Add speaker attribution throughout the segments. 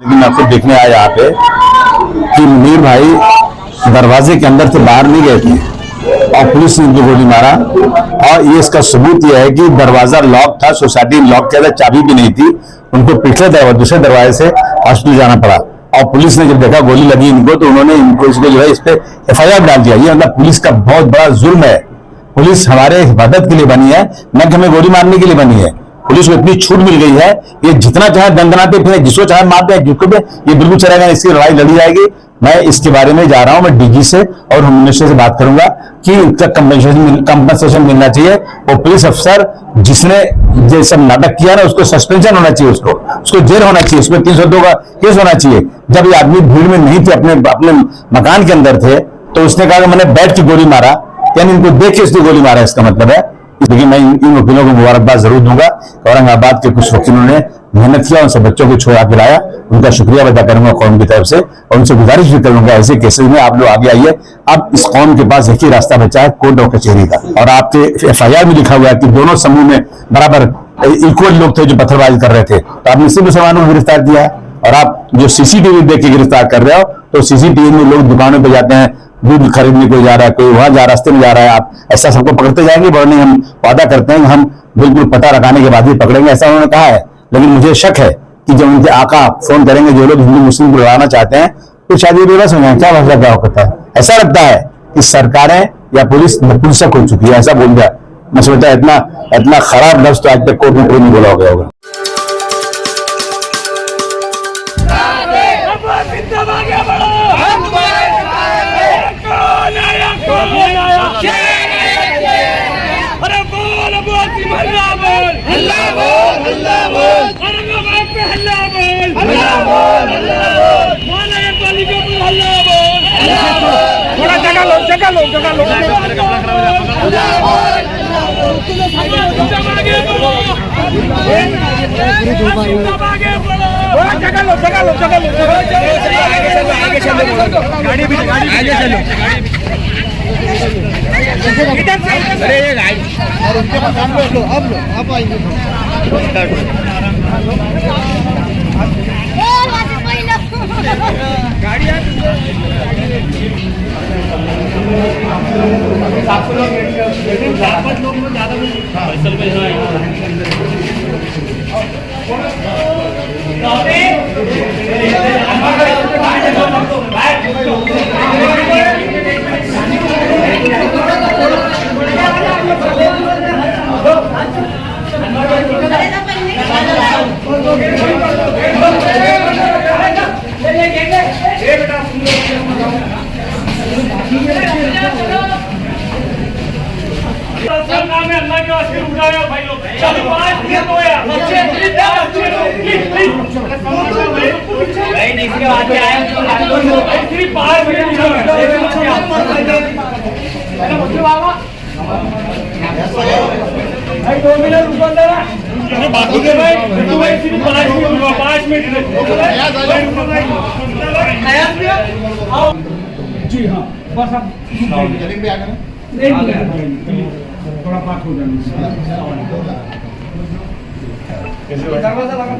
Speaker 1: लेकिन मैं खुद देखने आया यहाँ पे कि मुनीर भाई दरवाजे के अंदर से बाहर नहीं गए थे और पुलिस ने उनको गोली मारा। और ये इसका सबूत यह है कि दरवाजा लॉक था, सोसाइटी लॉक किया था, चाबी भी नहीं थी। उनको पिछले दरवाजे दूसरे दरवाजे से हॉस्पिटल जाना पड़ा। और पुलिस ने जब देखा गोली लगी इनको, तो उन्होंने इनको इसको जो है इस पे FIR डाल दिया। ये मतलब पुलिस का बहुत बड़ा जुल्म है। पुलिस हमारे हिफाजत के लिए बनी है, न कि हमें गोली मारने के लिए बनी है। पुलिस को इतनी छूट मिल गई है, ये जितना चाहे दंदनाते फिर, जिसको चाहे मारते हैं, जिसको भी ये बिल्कुल चलेगा। इसकी लड़ाई लड़ी जाएगी। मैं इसके बारे में जा रहा हूं, मैं DG से और होम मिनिस्टर से बात करूंगा कि इसका कंपनसेशन मिलना चाहिए। और पुलिस अफसर जिसने ये सब नाटक किया ना, उसको सस्पेंशन होना चाहिए, उसको जेल होना चाहिए, उसमें 302 का केस होना चाहिए। जब ये आदमी भीड़ में नहीं थे, अपने मकान के अंदर थे, तो उसने कहा कि मैंने बैठ के गोली मारा, यानी इनको देख के उसने गोली मारा, इसका मतलब है। लेकिन मैं इन वकीलों को मुबारकबाद जरूर दूंगा। औरंगाबाद के कुछ वकीलों ने मेहनत किया, उन सब बच्चों को छोड़ा के लाया, उनका शुक्रिया अदा करूंगा कौम की तरफ से। और उनसे गुजारिश भी करूंगा, ऐसे केसेस में आप लोग आगे आइए। अब इस कौम के पास एक ही रास्ता बचा है, कोर्ट और कचहरी का। और आपके FIR में लिखा हुआ है कि दोनों समूह में बराबर इक्वल लोग थे जो पत्थरबाजी कर रहे थे, तो आपने इसी मुसलमानों को गिरफ्तार किया है। और आप जो CCTV देख के गिरफ्तार कर रहे हो, तो CCTV में लोग दुकानों पर जाते हैं, दूध खरीदने कोई जा रहा है, कोई वहां जा रास्ते में जा रहा है, आप ऐसा सबको पकड़ते जाएंगे? नहीं, हम वादा करते हैं कि हम बिल्कुल पता लगाने के बाद ही पकड़ेंगे, ऐसा उन्होंने कहा है। लेकिन मुझे शक है कि जब उनके आका फोन करेंगे, जो लोग हिंदू मुस्लिम को लड़ाना चाहते हैं, तो शायद ये बेबस हो जाए। क्या मसला क्या होता है? ऐसा लगता है कि सरकारें या पुलिस नपुंसक हो चुकी है, ऐसा बोल दिया। मैं सोचता है इतना खराब लफ्ज तो आज तक कोर्ट में कोई नहीं बोला गया होगा।
Speaker 2: थोड़ा जगह लो गाड़ी भी आगे चलो। अरे ये गाड़ी और उनके पास अब लो आप आइए। गाड़ी लोग ज्यादा असल में अल्लाह के वास्ते उठाओ भाई लोग। चलो 5 मिनट हो यार, भाई जिसके बाद आए सिर्फ 5 मिनट भाई 2 मिनट रुको जरा। बाकी के भाई सिर्फ 5 मिनट जी हाँ, बस अब जमीन पे आ गए नहीं, थोड़ा बात हो जाए। दरवाजा लगा,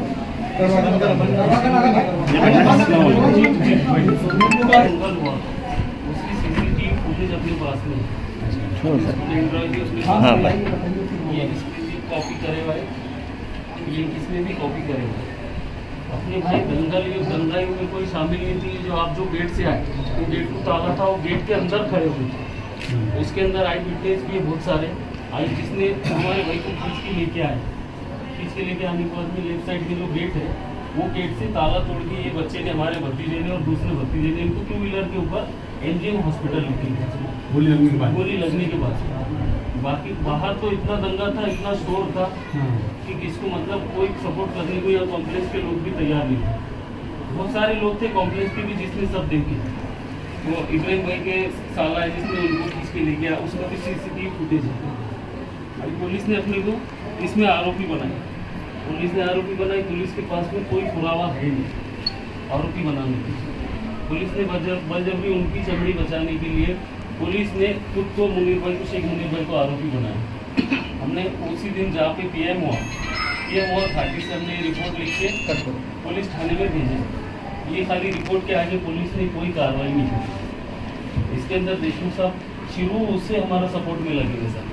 Speaker 2: कॉपी करे भाई, ये किसने भी कॉपी करे अपने भाई। दंगाई में कोई शामिल नहीं थी। जो आप जो गेट से आए, वो गेट को ताला था, वो गेट के अंदर खड़े हुए थे। उसके अंदर आई विटनेस भी बहुत सारे आई, जिसने हमारे भाई को खींच के लेके आए। खींच के लेके आने के बाद में लेफ्ट साइड के जो गेट है, वो गेट से ताला तोड़ के ये बच्चे ने, हमारे भतीजे ने और दूसरे भतीजे ने, इनको 2 व्हीलर के ऊपर NGM हॉस्पिटल लेके गए गोली लगने के बाद। बाकी बाहर तो इतना दंगा था, इतना शोर था कि किसको मतलब कोई सपोर्ट करने को या कॉम्प्लेक्स के लोग भी तैयार नहीं थे। बहुत सारे लोग थे कॉम्प्लेक्स के भी, जिसने सब देखे। वो इब्राहिम भाई के साला है जिसने उनको खींच के ले गया, उसका भी CCTV फुटेज है। अभी पुलिस ने अपने को इसमें आरोपी बनाया। पुलिस के पास में कोई पुरावा है नहीं आरोपी बनाने की। पुलिस ने बलजबरी उनकी चमड़ी बचाने के लिए पुलिस ने खुद को मुनीर भाई को, शेख मुनीर भाई को आरोपी बनाया। हमने उसी दिन जहाँ पे PM हुआ घाटी से हमने रिपोर्ट लिख के पुलिस थाने में भेजे। ये खाली रिपोर्ट के आगे पुलिस ने कोई कार्रवाई नहीं की। इसके अंदर देशमुख साहब शुरू से हमारा सपोर्ट में लगे हुए सर,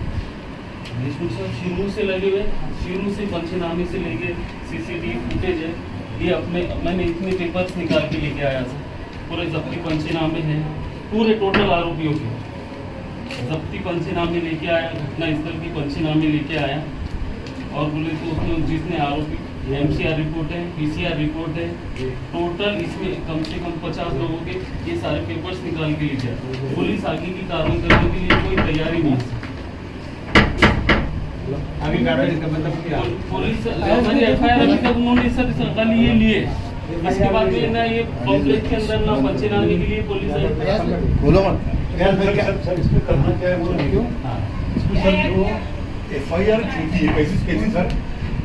Speaker 2: देशमुख साहब शुरू से लगे हुए, शुरू से पंचनामे से लेके CCTV फुटेज है, ये अपने मैंने इतने पेपर्स निकाल के लेके आया सर, पूरे जब्ती पंचनामे हैं, पूरे टोटल आरोपियों के जब्ती पंचनामे लेके आया, घटनास्थल की पंचनामे लेके आया, और बोले तो उसमें जिसने आरोपी MCR रिपोर्ट है, PCR रिपोर्ट है, टोटल इसमें कम से कम 50 लोगों के ये सारे पेपर्स निकाल के लेके आया। पुलिस आगे की कार्रवाई करने के लिए कोई तैयारी नहीं है।
Speaker 3: आगे कार्रवाई का मतलब क्या?
Speaker 2: पुलिस मैंने FIR अभी तक उन्होंने सर कल ये लिए, इसके बाद में ना ये कॉम्प्लेक्स के अंदर ना पंचनामे के लिए पुलिस है।
Speaker 4: बोलो मत।
Speaker 3: सर इसमें करना क्या है वो क्यों? इसमें सर जो FIR छूटी है कैसी सर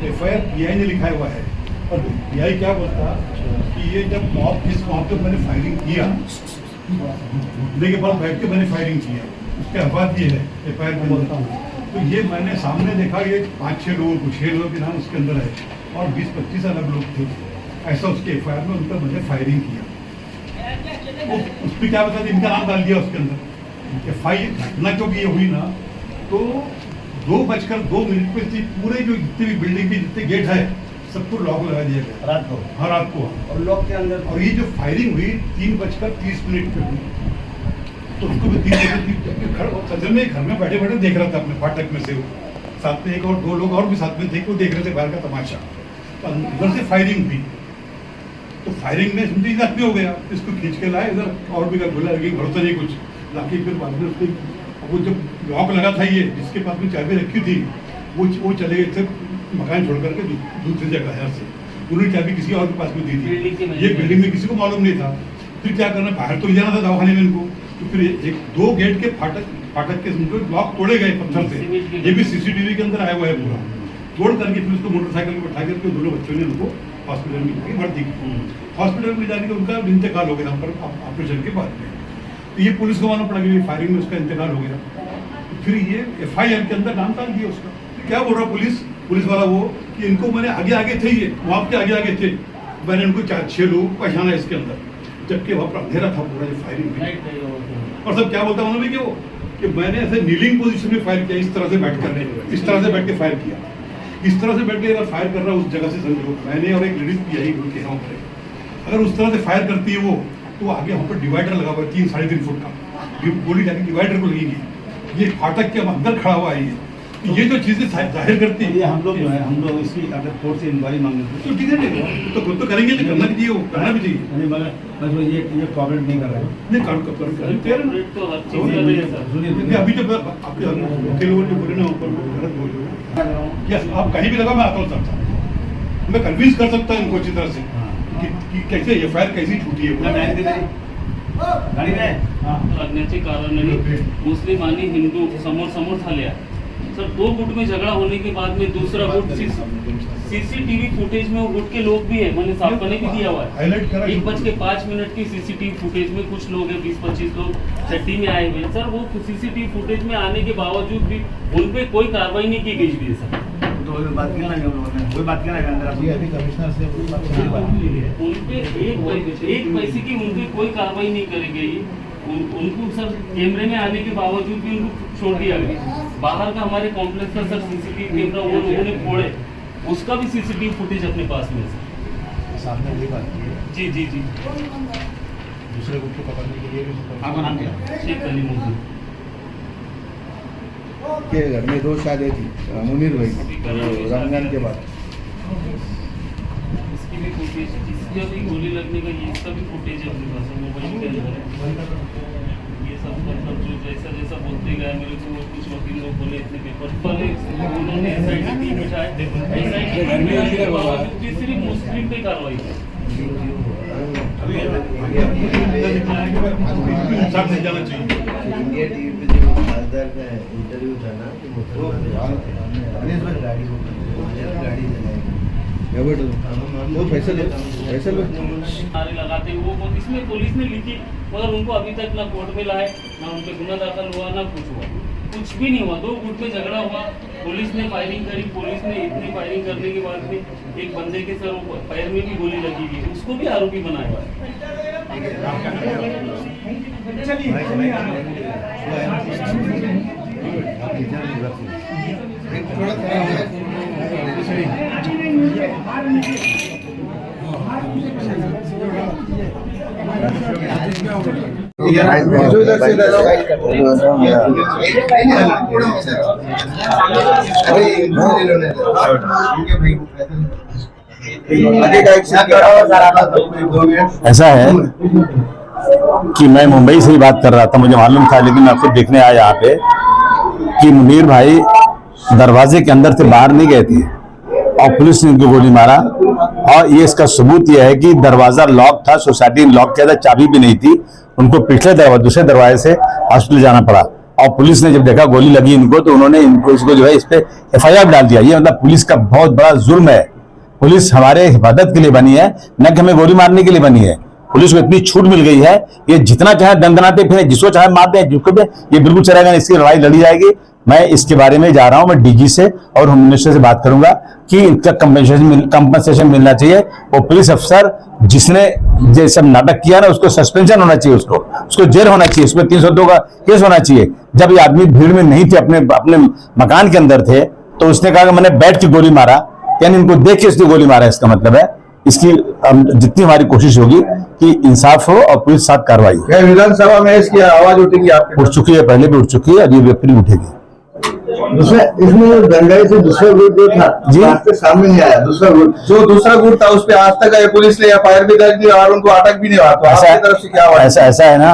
Speaker 3: FIR PI ने लिखा हुआ है, और PI क्या बोलता कि ये जब जिस मॉब पे मैंने फायरिंग किया, मुद्दे के बाद बैठ के मैंने फायरिंग किया, उसके बाद ये है FIR के अंदर। तो ये मैंने सामने देखा, ये 5-6 लोगों को 6 लोगों के नाम उसके अंदर है, और 20-25 अलग लोग थे, ऐसा उसके FIR में उनका मैंने फायरिंग किया। उस पर क्या बता इनका नाम डाल दिया उसके अंदर। FIR घटना क्योंकि ये हुई ना, तो 2:02 पे पूरे जो जितने भी बिल्डिंग के जितने गेट है सबको लॉक लगा दिया गया
Speaker 4: रात को।
Speaker 3: हाँ रात को,
Speaker 4: और लॉक के अंदर
Speaker 3: और ये जो फायरिंग हुई 3:30 पे हुई, तो उसको भी 3:30 सदन में घर में बैठे बैठे देख रहा था अपने फाटक में से, साथ में 1 और 2 लोग और भी साथ में थे, वो देख रहे थे बाहर का तमाशा। तो इधर से फायरिंग हुई, तो फायरिंग में समझे जख्मी हो गया, इसको खींच के लाए इधर, और भी बोला लगी भरोसा नहीं कुछ लाके, फिर बाद में उसको वो जब लॉक लगा था ये जिसके पास में चाबी रखी थी, वो चले गए थे मकान छोड़ करके दूसरी जगह है से, उन्होंने चाबी किसी और के पास में दी थी, ये बिल्डिंग में किसी को मालूम नहीं था। फिर क्या करना, बाहर तो ले जाना था दवाखाने में इनको, तो फिर 2 गेट के फाटक के समझो लॉक तोड़े गए पत्थर से, ये भी CCTV के अंदर आया हुआ है पूरा, तोड़ करके फिर उसको मोटरसाइकिल में बैठा करके दोनों बच्चों ने उनको हॉस्पिटल में भर्ती की। हॉस्पिटल में जाने के उनका इंतकाल हो गया ऑपरेशन के बाद में, तो ये पुलिस को मालूम पड़ा कि फायरिंग में उसका इंतकाल हो गया। फिर ये FIR के अंदर नाम डाल दिया उसका। फिर क्या बोल रहा पुलिस वाला वो कि इनको मैंने आगे थे, ये वहाँ के आगे थे, मैंने उनको 4-6 लोग पहचाना इसके अंदर, जबकि वहाँ पर अंधेरा था पूरा जो फायरिंग हुई। और सब क्या बोलता उन्होंने कि मैंने ऐसे नीलिंग पोजीशन में फायर किया, इस तरह से बैठ कर, इस तरह से बैठ के फायर किया, इस तरह से बैठ के अगर फायर कर रहा उस जगह से समझो, मैंने और एक लेडीज भी आई उनके यहाँ पर, अगर उस तरह से फायर करती है वो, तो आगे वहाँ पर डिवाइडर लगा हुआ है 3-3.5 फुट का, गोली जाके डिवाइडर को लगेगी, ये फाटक के अंदर खड़ा हुआ है ये जो चीजें जाहिर करती है।
Speaker 4: ये हम लोग जो है, हम लोग इसकी अगर कोर्ट से इंक्वायरी मांगे
Speaker 3: तो ठीक है, तो खुद तो करेंगे, तो करना भी चाहिए, वो करना भी चाहिए।
Speaker 4: नहीं मगर बस वो ये कॉपरेट नहीं कर रहे हैं।
Speaker 3: नहीं कर
Speaker 2: तो हर चीज कर रही है सर।
Speaker 3: सुनिए, अभी जब आपके लोगों ने बोले ना ऊपर गलत बोल, यस आप कहीं भी लगा मैं आता हूँ सर, मैं कन्विंस कर सकता हूँ इनको अच्छी तरह से कि कैसे FIR कैसी छूटी है।
Speaker 4: गाड़ी में
Speaker 2: लगण्याचे कारण नाही, मुस्लिम आणि हिंदू समोर झाले सर। 2 गुट में झगड़ा होने के बाद में दूसरा गुट CCTV फुटेज में वो गुट के लोग भी है, मैंने सामने भी दिया हुआ है। 1:05 की CCTV फुटेज में कुछ लोग हैं, 20-25 लोग छठी में आए हुए हैं सर। वो CCTV फुटेज में आने के बावजूद भी उन पे कोई कार्रवाई नहीं की गई है सर।
Speaker 4: तो वही बात करना है, वही बात करना है अभी कमिश्नर से
Speaker 2: उन पे एक पैसे की उन पे कोई कार्रवाई नहीं करी गई। उनको सर कैमरे में आने के बावजूद भी उनको छोड़ दिया गया। बाहर का हमारे कॉम्प्लेक्स का सर CCTV कैमरा वो लोगों ने फोड़े, उसका भी CCTV फुटेज अपने पास में है सर।
Speaker 4: सामने वही बात की है।
Speaker 2: जी
Speaker 4: दूसरे ग्रुप को पकड़ने के लिए भी
Speaker 3: आपका नाम क्या?
Speaker 2: शेख कलीमुद्दीन।
Speaker 5: के घर में 2 शादी थी, मुनीर भाई रमजान के बाद।
Speaker 2: इसकी भी फुटेज, इसकी अभी गोली लगने का ये इसका भी फुटेज है अपने पास मोबाइल के अंदर। ये सब मतलब जो जैसा बोलते गए मेरे को, कुछ वकील लोग बोले इतने पेपर पहले उन्होंने SIT टीम बिठाए, SIT के बावजूद भी सिर्फ मुस्लिम पे कार्रवाई की।
Speaker 3: इंसाफ से जाना चाहिए।
Speaker 5: इंडिया टीवी पे जो खासदार का इंटरव्यू था ना, वो गाड़ी वो फैसल
Speaker 2: नारे लगाते वो इसमें पुलिस ने लिखी, मगर उनको अभी तक ना कोर्ट में लाए, ना उन पे गुना दाखिल हुआ, ना कुछ हुआ। कुछ भी नहीं हुआ, 2 गुट में झगड़ा हुआ, पुलिस ने फायरिंग करी, पुलिस ने इतनी फायरिंग करने के बाद में एक बंदे के सर पैर में भी गोली लगी हुई, उसको भी आरोपी बनाया हुआ है।
Speaker 1: ऐसा है कि मैं मुंबई से ही बात कर रहा था, मुझे मालूम था, लेकिन मैं खुद देखने आया यहाँ पे कि मुनीर भाई दरवाजे के अंदर से बाहर नहीं गए थे और पुलिस ने उनको गोली मारा। और ये इसका सबूत यह है कि दरवाजा लॉक था, सोसाइटी ने लॉक किया था, चाबी भी नहीं थी, उनको पिछले दरवाजे दूसरे दरवाजे से हॉस्पिटल जाना पड़ा। और पुलिस ने जब देखा गोली लगी इनको, तो उन्होंने इनको इसको जो है इस पे FIR डाल दिया। ये मतलब पुलिस का बहुत बड़ा जुर्म है। पुलिस हमारे हिफाजत के लिए बनी है, न कि हमें गोली मारने के लिए बनी है। पुलिस को इतनी छूट मिल गई है, ये जितना चाहे दंदनाते फिरे, जिसको चाहे मारते हैं, जिसको भी, ये बिल्कुल चलेगा, इसकी लड़ाई लड़ी जाएगी। मैं इसके बारे में जा रहा हूं, मैं DG से और होम मिनिस्टर से बात करूंगा कि इनका कंपनसेशन मिलना चाहिए। और पुलिस अफसर जिसने ये सब नाटक किया ना, उसको सस्पेंशन होना चाहिए, उसको जेल होना चाहिए, उसमें 302 का केस होना चाहिए। जब ये आदमी भीड़ में नहीं थे, अपने मकान के अंदर थे, तो उसने कहा कि मैंने बैठ के गोली मारा, यानी इनको देख के उसने गोली मारा। इसका मतलब है इसकी जितनी हमारी कोशिश होगी कि इंसाफ हो और पुलिस साथ कार्रवाई हो।
Speaker 5: विधानसभा में इसकी आवाज उठेगी आपके?
Speaker 1: उठ चुकी है, पहले भी उठ चुकी है, अभी फिर उठेगी।
Speaker 5: इसमें दंगाई से दूसरा गुट जो था
Speaker 1: जी
Speaker 5: आपके सामने नहीं आया। दूसरा गुट था, उस पर आज तक पुलिस ने FIR भी दर्ज की और उनको अटक भी नहीं हुआ। तो आपकी तरफ से क्या?
Speaker 1: ऐसा है ना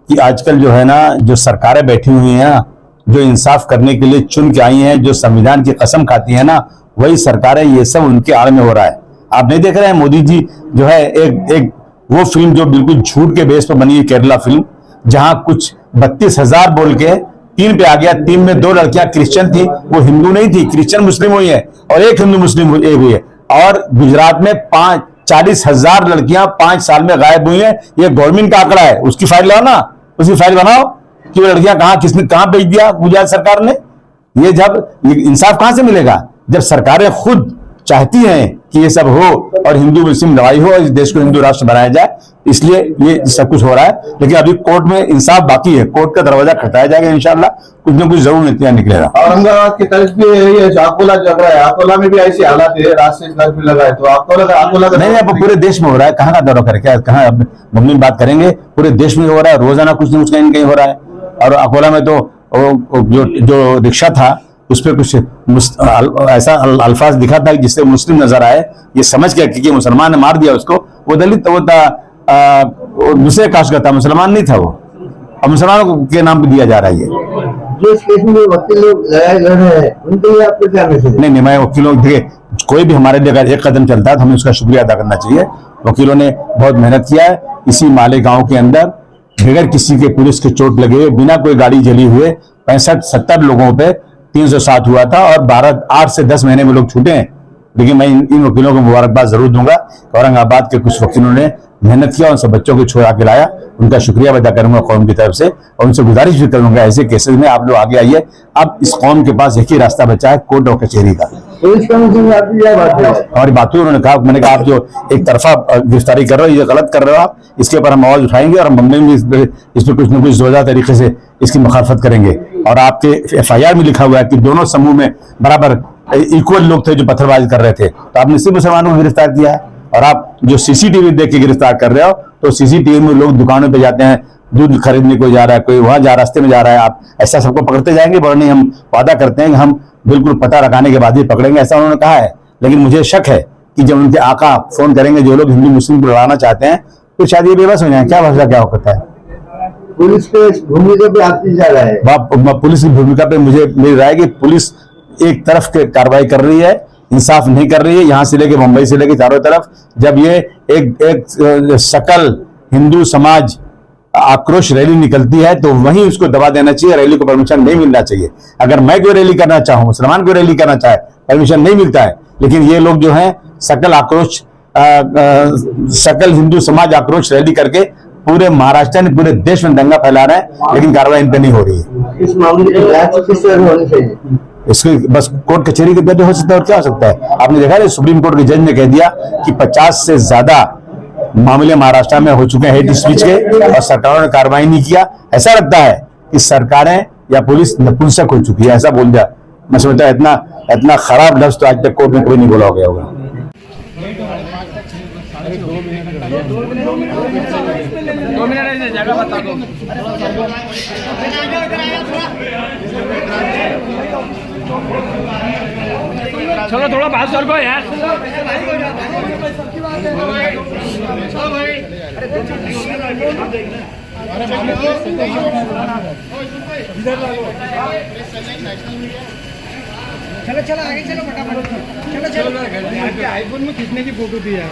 Speaker 1: कि आजकल जो है ना, जो सरकारें बैठी हुई हैं, जो इंसाफ करने के लिए चुन के आई हैं, जो संविधान की कसम खाती है ना, वही सरकारें, ये सब उनके आड़ में हो रहा है। आप नहीं देख रहे हैं मोदी जी जो है एक वो फिल्म जो बिल्कुल झूठ के बेस पर बनी है, केरला फिल्म, जहां कुछ 32,000 बोल के 3 पे आ गया। 3 में 2 लड़कियां क्रिश्चियन थी, वो हिंदू नहीं थी, क्रिश्चियन मुस्लिम हुई है, और 1 हिंदू मुस्लिम एक हुई है। और गुजरात में 40,000 लड़कियां 5 साल में गायब हुई है। ये गवर्नमेंट का आंकड़ा है, उसकी फाइल लाओ ना, उसकी फाइल बनाओ कि वो लड़कियां कहां भेज दिया गुजरात सरकार ने। ये इंसाफ कहां से मिलेगा जब सरकारें खुद चाहती हैं कि ये सब हो और हिंदू मुस्लिम लड़ाई हो, इस देश को हिंदू राष्ट्र बनाया जाए। इसलिए ये सब कुछ हो रहा है, लेकिन अभी कोर्ट में इंसाफ बाकी है। कोर्ट का दरवाजा खटकाया जाएगा, इंशाल्लाह कुछ न कुछ जरूर नीतियां निकलेगा।
Speaker 5: औरंगाबाद की तरफ भी ये अकोला जग रहा है, अकोला में भी ऐसी हालात है, रास्ते भी लगा है। तो अकोला
Speaker 1: नहीं, अब पूरे देश में हो रहा है, कहाँ का दौरा करे, क्या कहाँ मम्मी बात करेंगे, पूरे देश में हो रहा है, रोजाना कुछ न कुछ कहीं कहीं हो रहा है। और अकोला में तो जो रिक्शा था उस पर कुछ ऐसा अल्फाज दिखा था जिससे मुस्लिम नजर आए, ये समझ के कि मुसलमान ने मार दिया उसको। वो दलित वो था, दूसरे कास्ट का था, मुसलमान नहीं था वो, और मुसलमानों के नाम पे दिया जा रहा है ये।
Speaker 5: जो इस केस में वकील लोग लड़ रहे हैं, उनके लिए आपको क्या मैसेज?
Speaker 1: नहीं, मैं वकीलों, देखिए कोई भी हमारे लिए अगर एक कदम चलता है तो हमें उसका शुक्रिया अदा करना चाहिए। वकीलों ने बहुत मेहनत किया है। इसी मालेगांव के अंदर बगैर किसी के पुलिस के चोट लगे हुए, बिना कोई गाड़ी जली हुए 65-70 लोगों पे 307 हुआ था, और 8 से 10 महीने में लोग छूटे हैं। लेकिन मैं इन वकीलों को मुबारकबाद जरूर दूंगा। औरंगाबाद के कुछ वकीलों ने मेहनत किया, उन सब बच्चों को छोड़ा के लाया, उनका शुक्रिया अदा करूंगा कौम की तरफ से, और उनसे गुजारिश भी करूंगा ऐसे केसेस में आप लोग आगे आइए। अब इस कौम के पास एक ही रास्ता बचा है, कोर्ट और कचहरी का। हमारी बातों उन्होंने कहा, मैंने कहा आप जो एक तरफा गिरफ्तारी कर रहे हो, ये गलत कर रहे हो आप, इसके ऊपर हम आवाज उठाएंगे और हम बम्बई में इस पर कुछ न कुछ जोरदार तरीके से इसकी मुखालफत करेंगे। और आपके FIR में लिखा हुआ है कि दोनों समूह में बराबर इक्वल लोग थे जो पत्थरबाजी कर रहे थे, तो आपने सिर्फ मुसलमानों को गिरफ्तार किया है। और आप जो CCTV देख के गिरफ्तार कर रहे हो, तो CCTV में लोग दुकानों पे जाते हैं, दूध खरीदने को जा रहा है, कोई वहां रास्ते में जा रहा है, आप ऐसा सबको पकड़ते जाएंगे? बोल नहीं, हम वादा करते हैं कि हम बिल्कुल पता लगाने के बाद ही पकड़ेंगे, ऐसा उन्होंने कहा है। लेकिन मुझे शक है कि जब उनके आका फोन करेंगे, जो लोग हिंदू मुस्लिम को लड़ाना चाहते हैं, तो शायद ये बेबस हो जाए। क्या भरोसा क्या होता है?
Speaker 5: पुलिस के भूमिका पे आती जा रहा है।
Speaker 1: पुलिस की भूमिका पे मुझे मिल रहा है कि पुलिस एक तरफ कार्रवाई कर रही है, इंसाफ नहीं कर रही है, यहां से लेके मुंबई से लेके चारों तरफ। जब ये एक सकल हिंदू समाज आक्रोश रैली निकलती है, तो वहीं उसको दबा देना चाहिए, रैली को परमिशन नहीं मिलना चाहिए। अगर मैं कोई रैली करना चाहूं, मुसलमान कोई रैली करना चाहे, परमिशन नहीं मिलता है। लेकिन ये लोग जो है सकल हिंदू समाज आक्रोश रैली करके पूरे महाराष्ट्र में पूरे देश में दंगा फैला रहे हैं, लेकिन कार्रवाई इन पे नहीं हो रही है।
Speaker 6: इस मामले की जांच किस तरह होनी चाहिए?
Speaker 1: इसके बस कोर्ट कचहरी के जरिए हो सकता है, और क्या हो सकता है। आपने देखा है सुप्रीम कोर्ट के जज ने कह दिया कि 50 से ज्यादा मामले महाराष्ट्र में हो चुके हैं हेट स्पीच के, और सरकारों ने कार्रवाई नहीं किया। ऐसा लगता है कि सरकारें या पुलिस नपुंसक हो चुकी है, ऐसा बोल दिया। मैं समझता हूं इतना खराब लफ्ज तो आज तक कोर्ट में कभी नहीं बोला गया होगा।
Speaker 2: चलो थोड़ा बात कर को यार।
Speaker 7: चलो आगे चलो फटाफट चलो आईफोन में खींचने की फोटो थी यार।